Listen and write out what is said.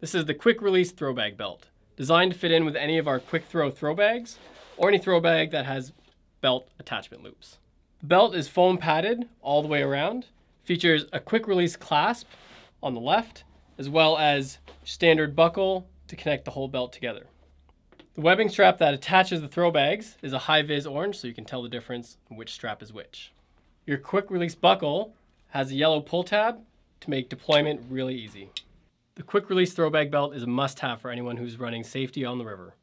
This is the quick release throwbag belt, designed to fit in with any of our quick throw throwbags or any throwbag that has belt attachment loops. The belt is foam padded all the way around, features a quick release clasp on the left, as well as standard buckle to connect the whole belt together. The webbing strap that attaches the throwbags is a high-vis orange, so you can tell the difference in which strap is which. Your quick release buckle has a yellow pull tab to make deployment really easy. The quick release throwbag belt is a must-have for anyone who's running safety on the river.